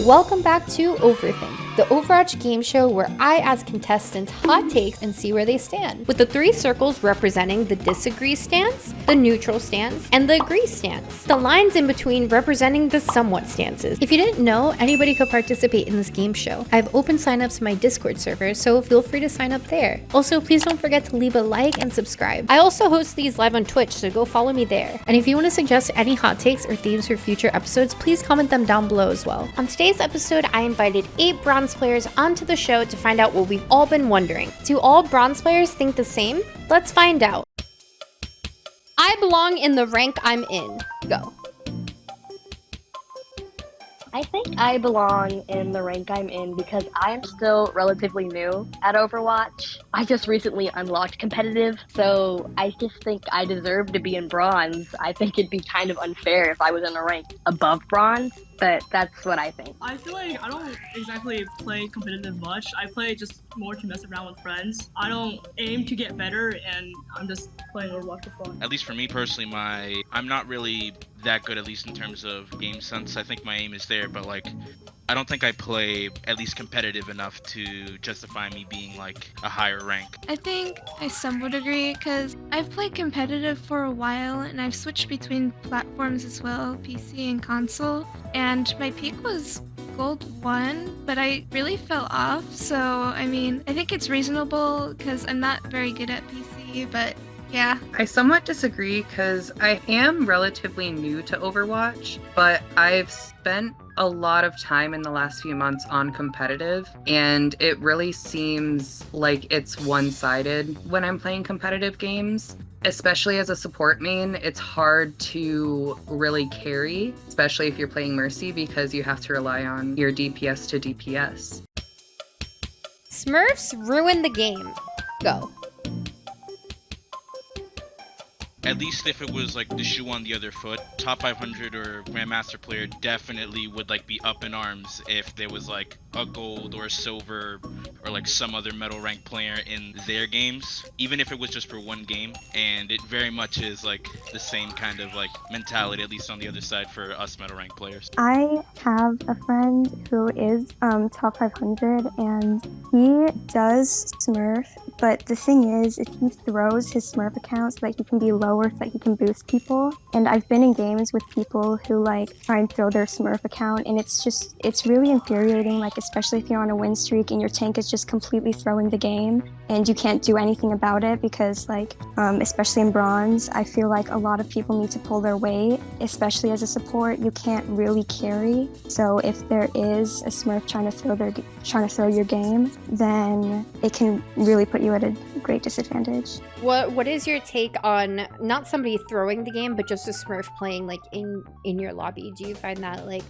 Welcome back to OverThink, the Overwatch game show where I ask contestants hot takes and see where they stand, with the 3 circles representing the disagree stance, the neutral stance, and the agree stance. The lines in between representing the somewhat stances. If you didn't know, anybody could participate in this game show. I have open signups to my Discord server, so feel free to sign up there. Also, please don't forget to leave a like and subscribe. I also host these live on Twitch, so go follow me there. And if you want to suggest any hot takes or themes for future episodes, please comment them down below as well. On today's episode, I invited 8 bronze players onto the show to find out what we've all been wondering. Do all bronze players think the same? Let's find out. I belong in the rank I'm in. Go. I think I belong in the rank I'm in because I am still relatively new at Overwatch. I just recently unlocked competitive, so I just think I deserve to be in bronze. I think it'd be kind of unfair if I was in a rank above bronze, but that's what I think. I feel like I don't exactly play competitive much. I play just more to mess around with friends. I don't aim to get better, and I'm just playing Overwatch for fun. At least for me personally, I'm not really that good, at least in terms of game sense. I think my aim is there, but like I don't think I play at least competitive enough to justify me being like a higher rank. I think I somewhat agree because I've played competitive for a while and I've switched between platforms as well, PC and console, and my peak was gold 1, but I really fell off. So I mean, I think it's reasonable because I'm not very good at PC, but yeah. I somewhat disagree because I am relatively new to Overwatch, but I've spent a lot of time in the last few months on competitive, and it really seems like it's one-sided when I'm playing competitive games. Especially as a support main, it's hard to really carry, especially if you're playing Mercy, because you have to rely on your DPS to DPS. Smurfs ruin the game. Go. At least if it was like the shoe on the other foot, top 500 or Grandmaster player definitely would like be up in arms if there was like a gold or a silver or like some other medal rank player in their games, even if it was just for one game. And it very much is like the same kind of like mentality, at least on the other side for us medal rank players. I have a friend who is top 500 and he does Smurf, but the thing is he throws his Smurf account so that he can be lower so that he can boost people. And I've been in games with people who like try and throw their Smurf account, and it's really infuriating, like especially if you're on a win streak and your tank is just completely throwing the game and you can't do anything about it because like especially in bronze, I feel like a lot of people need to pull their weight, especially as a support. You can't really carry, so if there is a Smurf trying to throw your game, then it can really put you at a great disadvantage. What is your take on not somebody throwing the game, but just a Smurf playing like in your lobby? Do you find that like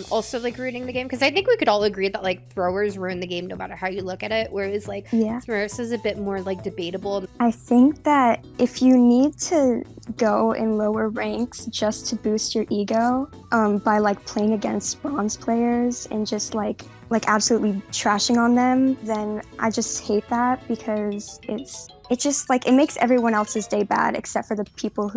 also like ruining the game? Because I think we could all agree that like throwers ruin the game no matter how you look at it, whereas like Smurfs is a bit more like debatable. I think that if you need to go in lower ranks just to boost your ego by like playing against bronze players and just like absolutely trashing on them, then I just hate that because it just like it makes everyone else's day bad except for the people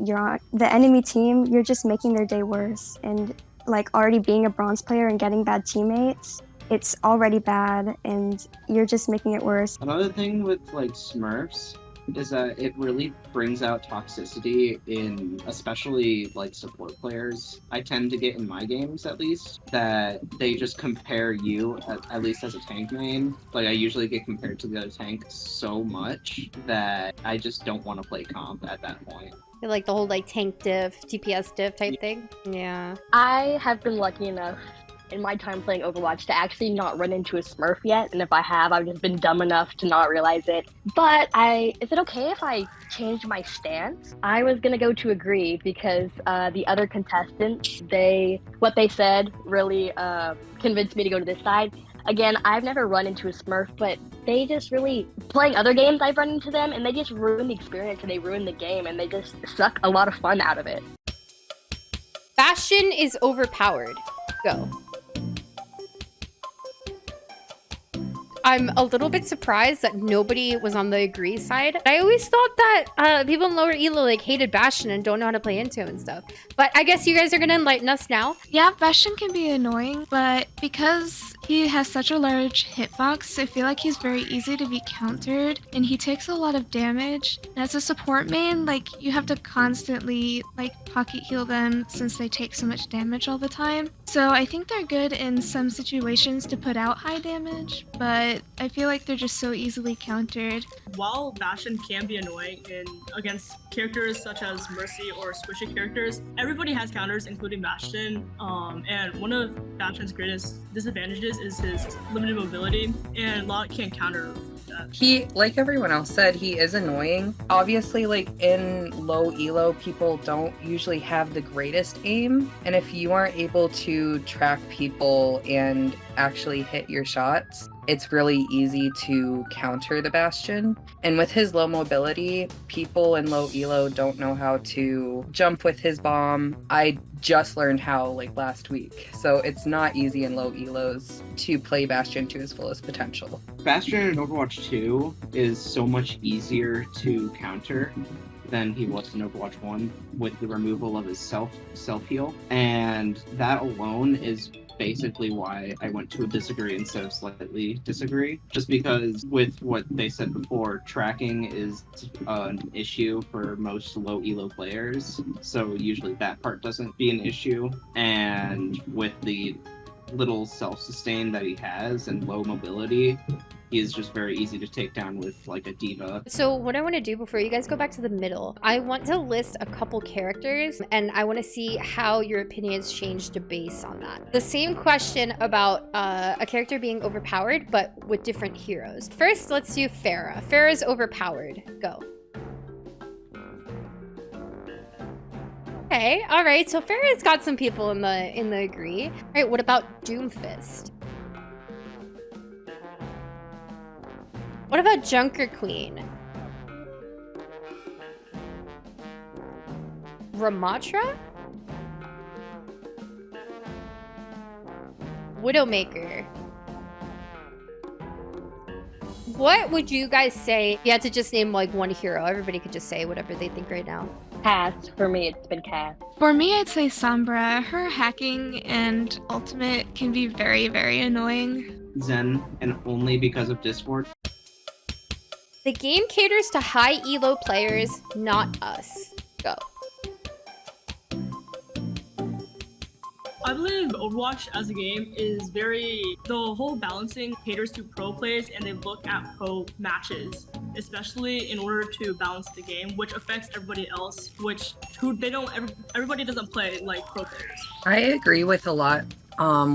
you're on the enemy team. You're just making their day worse, and like already being a bronze player and getting bad teammates, it's already bad and you're just making it worse. Another thing with like Smurfs is that it really brings out toxicity in especially like support players. I tend to get in my games at least that they just compare you, at least as a tank main. Like I usually get compared to the other tank so much that I just don't want to play comp at that point. Like the whole like tank diff, TPS diff type thing? Yeah. I have been lucky enough in my time playing Overwatch to actually not run into a Smurf yet, and if I have, I've just been dumb enough to not realize it. But is it okay if I change my stance? I was gonna go to agree because the other contestants, what they said really convinced me to go to this side. Again, I've never run into a Smurf, but they just really, playing other games I've run into them, and they just ruin the experience and they ruin the game and they just suck a lot of fun out of it. Bastion is overpowered. Go. I'm a little bit surprised that nobody was on the agree side. I always thought that people in lower elo like hated Bastion and don't know how to play into him and stuff. But I guess you guys are gonna enlighten us now. Yeah, Bastion can be annoying, but because he has such a large hitbox, I feel like he's very easy to be countered, and he takes a lot of damage. And as a support main, like, you have to constantly, like, pocket heal them since they take so much damage all the time. So I think they're good in some situations to put out high damage, but I feel like they're just so easily countered. While Bastion can be annoying against characters such as Mercy or squishy characters, everybody has counters, including Bastion. And one of Bastion's greatest disadvantages is his limited mobility, and Lot can't counter that. He, like everyone else said, he is annoying. Obviously, like in low elo, people don't usually have the greatest aim, and if you aren't able to track people and actually hit your shots, it's really easy to counter the Bastion. And with his low mobility, people in low elo don't know how to jump with his bomb. I just learned how like last week, so it's not easy in low elos to play Bastion to his fullest potential. Bastion in Overwatch 2 is so much easier to counter than he was in Overwatch 1 with the removal of his self-heal. And that alone is basically why I went to a disagree instead of slightly disagree. Just because with what they said before, tracking is an issue for most low elo players. So usually that part doesn't be an issue. And with the little self-sustain that he has and low mobility, he is just very easy to take down with like a diva. So what I want to do before you guys go back to the middle, I want to list a couple characters and I want to see how your opinions changed based on that. The same question about a character being overpowered, but with different heroes. First, let's do Pharah. Pharah's overpowered. Go. Okay, all right. So Pharah's got some people in the agree. All right, what about Doomfist? What about Junker Queen? Ramatra? Widowmaker. What would you guys say? You had to just name like one hero. Everybody could just say whatever they think right now. Cass. For me, it's been Cass. For me, I'd say Sombra. Her hacking and ultimate can be very, very annoying. Zen, and only because of Discord. The game caters to high elo players, not us. Go. I believe Overwatch as a game is the whole balancing caters to pro players and they look at pro matches, especially in order to balance the game, which affects everybody else, everybody doesn't play like pro players. I agree with a lot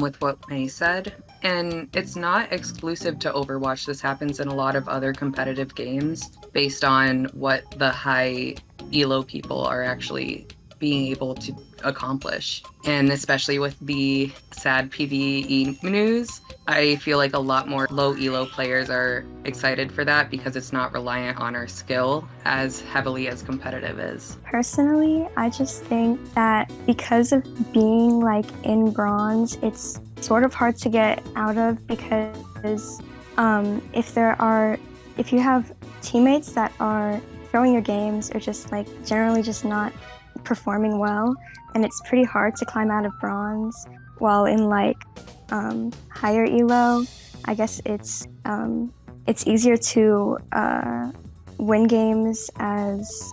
with what May said. And it's not exclusive to Overwatch. This happens in a lot of other competitive games based on what the high elo people are actually being able to accomplish. And especially with the sad PvE news, I feel like a lot more low elo players are excited for that because it's not reliant on our skill as heavily as competitive is. Personally, I just think that because of being like in bronze, it's sort of hard to get out of because if you have teammates that are throwing your games or just like generally just not performing well, and it's pretty hard to climb out of bronze. While in like higher elo, I guess it's easier to win games as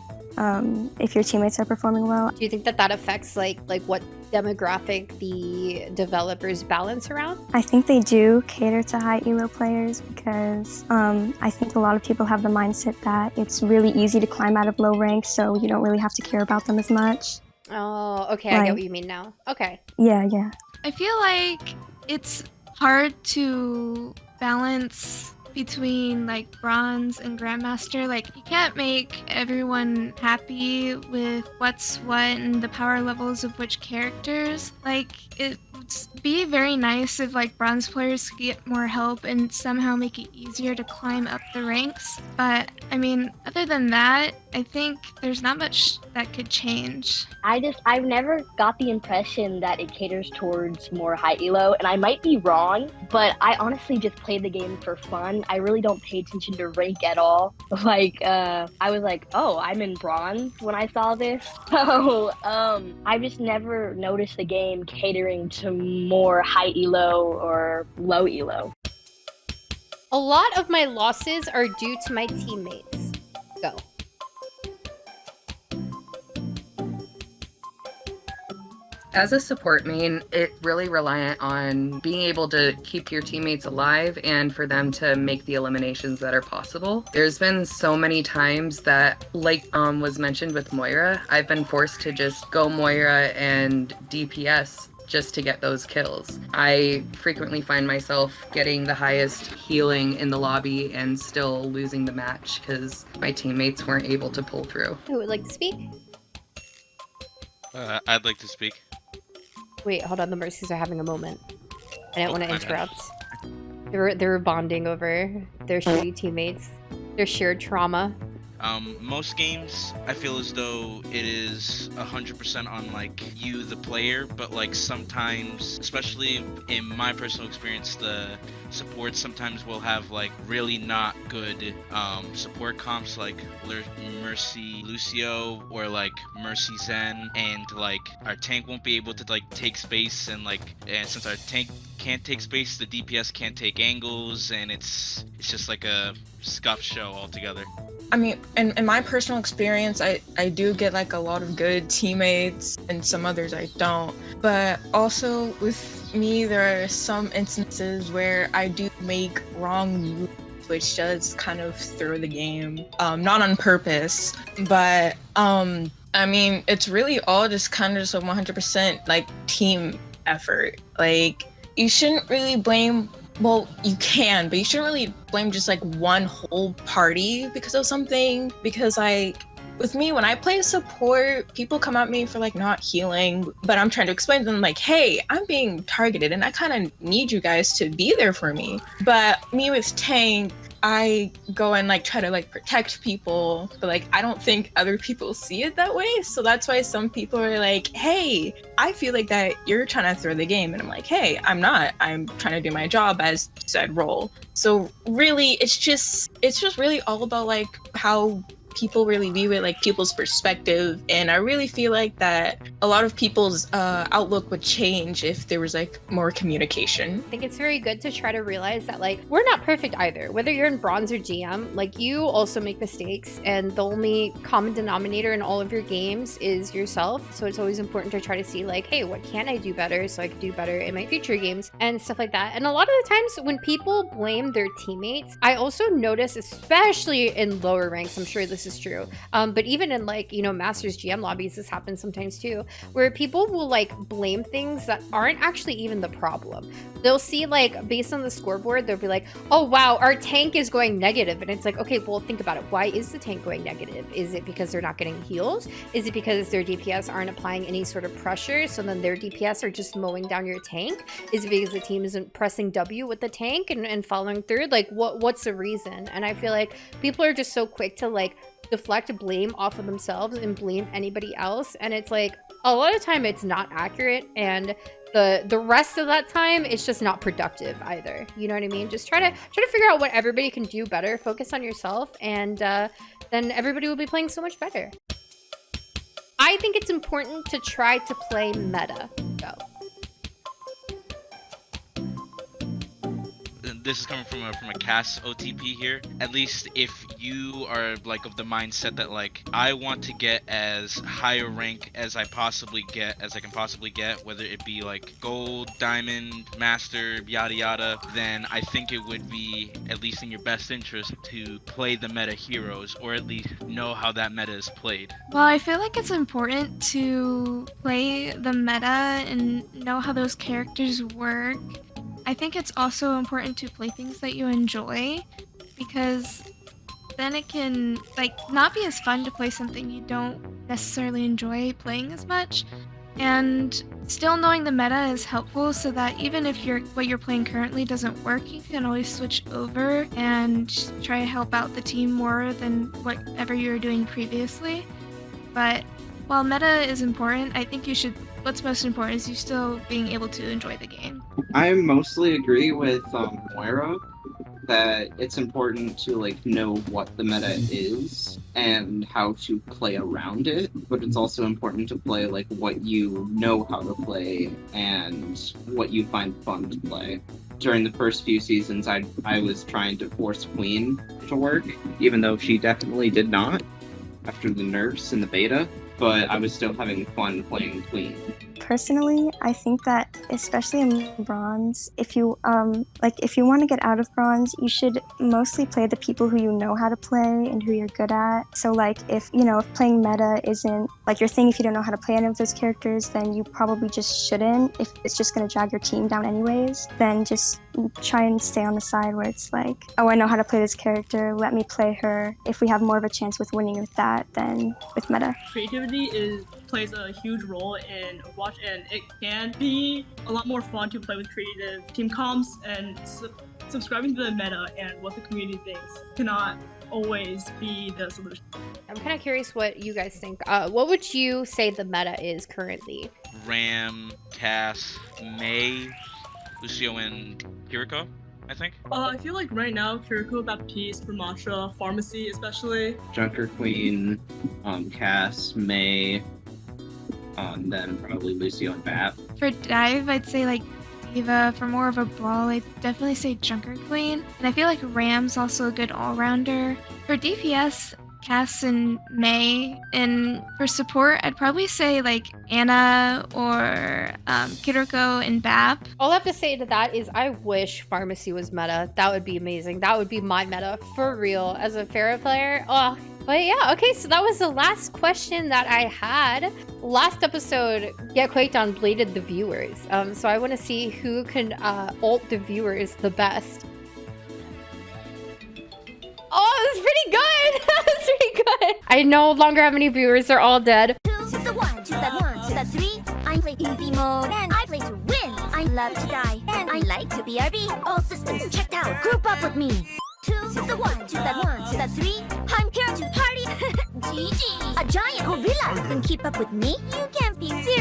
if your teammates are performing well. Do you think that affects like what demographic the developers balance around? I think they do cater to high elo players because I think a lot of people have the mindset that it's really easy to climb out of low ranks, so you don't really have to care about them as much. Oh, okay, I get what you mean now. Okay. Yeah. I feel like it's hard to balance between like bronze and grandmaster. Like, you can't make everyone happy with what's what and the power levels of which characters. Like, it would be very nice if like bronze players could get more help and somehow make it easier to climb up the ranks. But I mean, other than that, I think there's not much that could change. I've never got the impression that it caters towards more high elo, and I might be wrong, but I honestly just play the game for fun. I really don't pay attention to rank at all. Like, I was like, oh, I'm in bronze when I saw this. So, I just never noticed the game catering to more high elo or low elo. A lot of my losses are due to my teammates. Go. As a support main, it's really reliant on being able to keep your teammates alive and for them to make the eliminations that are possible. There's been so many times that, like was mentioned with Moira, I've been forced to just go Moira and DPS just to get those kills. I frequently find myself getting the highest healing in the lobby and still losing the match because my teammates weren't able to pull through. Who would like to speak? I'd like to speak. Wait, hold on. The Mercies are having a moment. I didn't want to interrupt. They were bonding over their shitty teammates, their shared trauma. Most games, I feel as though it is 100% on like you, the player, but like sometimes, especially in my personal experience, the support sometimes will have like really not good support comps like Mercy Lucio or like Mercy Zen, and like our tank won't be able to like take space, and since our tank can't take space, the DPS can't take angles, and it's just like a scuff show altogether. I mean, in my personal experience, I do get like a lot of good teammates and some others I don't. But also with me, there are some instances where I do make wrong moves, which does kind of throw the game, not on purpose, but I mean, it's really all just kind of just a 100% like team effort. Like, you shouldn't really blame, well, you can, but you shouldn't really blame just like one whole party because of something. Because like with me, when I play support, people come at me for like not healing, but I'm trying to explain to them like, hey, I'm being targeted and I kind of need you guys to be there for me. But me with tank, I go and like try to like protect people, but like I don't think other people see it that way. So that's why some people are like, hey, I feel like that you're trying to throw the game, and I'm like, hey, I'm not. I'm trying to do my job as said role. So really, it's just really all about like how people really view it, like people's perspective. And I really feel like that a lot of people's outlook would change if there was like more communication. I think it's very good to try to realize that like we're not perfect either. Whether you're in bronze or GM, like you also make mistakes, and the only common denominator in all of your games is yourself. So it's always important to try to see like, hey, what can I do better so I can do better in my future games and stuff like that. And a lot of the times when people blame their teammates, I also notice, especially in lower ranks, I'm sure this is true, but even in like, you know, Masters GM lobbies, this happens sometimes too, where people will like blame things that aren't actually even the problem. They'll see like based on the scoreboard, they'll be like, oh wow, our tank is going negative, and it's like, okay, well think about it. Why is the tank going negative? Is it because they're not getting heals? Is it because their DPS aren't applying any sort of pressure, so then their DPS are just mowing down your tank? Is it because the team isn't pressing W with the tank and following through? Like what's the reason? And I feel like people are just so quick to like deflect blame off of themselves and blame anybody else, and it's like a lot of time it's not accurate, and the rest of that time it's just not productive either. You know what I mean? Just try to figure out what everybody can do better, focus on yourself, and then everybody will be playing so much better. I think it's important to try to play meta. Go. This is coming from a CAS OTP here. At least if you are like of the mindset that like I want to get as high a rank as I can possibly get, whether it be like gold, diamond, master, yada yada, then I think it would be at least in your best interest to play the meta heroes, or at least know how that meta is played. Well, I feel like it's important to play the meta and know how those characters work. I think it's also important to play things that you enjoy, because then it can like not be as fun to play something you don't necessarily enjoy playing as much. And still knowing the meta is helpful so that even if what you're playing currently doesn't work, you can always switch over and try to help out the team more than whatever you were doing previously. But while meta is important, I think what's most important is you still being able to enjoy the game. I mostly agree with Moira that it's important to like know what the meta is and how to play around it, but it's also important to play like what you know how to play and what you find fun to play. During the first few seasons, I was trying to force Queen to work, even though she definitely did not after the nerfs in the beta, but I was still having fun playing Queen. Personally, I think that especially in bronze, if you want to get out of bronze, you should mostly play the people who you know how to play and who you're good at. So like if playing meta isn't like your thing, if you don't know how to play any of those characters, then you probably just shouldn't. If it's just going to drag your team down anyways, then just try and stay on the side where it's like, oh, I know how to play this character, let me play her. If we have more of a chance with winning with that than with meta. Creativity plays a huge role in Overwatch, and it can be a lot more fun to play with creative team comps, and subscribing to the meta and what the community thinks cannot always be the solution. I'm kind of curious what you guys think. What would you say the meta is currently? Ram, Cass, Mei, Lucio, and Kiriko, I think. I feel like right now, Kiriko, Baptiste, Ramasha, Pharmacy especially. Junker Queen, Cass, Mei, then probably Lucio and Bap. For dive, I'd say like Diva. For more of a brawl, I'd definitely say Junker Queen. And I feel like Ram's also a good all-rounder. For DPS, Cass and Mei. And for support, I'd probably say like Anna or Kiriko and Bap. All I have to say to that is I wish Pharmacy was meta. That would be amazing. That would be my meta for real as a Pharah player. Oh, but yeah, okay, so that was the last question that I had. Last episode, Get Quaked on bladed the viewers. So I want to see who can ult the viewers the best. Oh, that's pretty good. That's pretty good. I no longer have any viewers. They're all dead. 2 to the 1, to the 1, to the 3. I play easy mode, and I play to win. I love to die, and I like to BRB. All systems checked out. Group up with me. 2 to the 1, to the 1, to the 3. I'm here to party. GG. A giant gorilla can keep up with me. You can't be serious.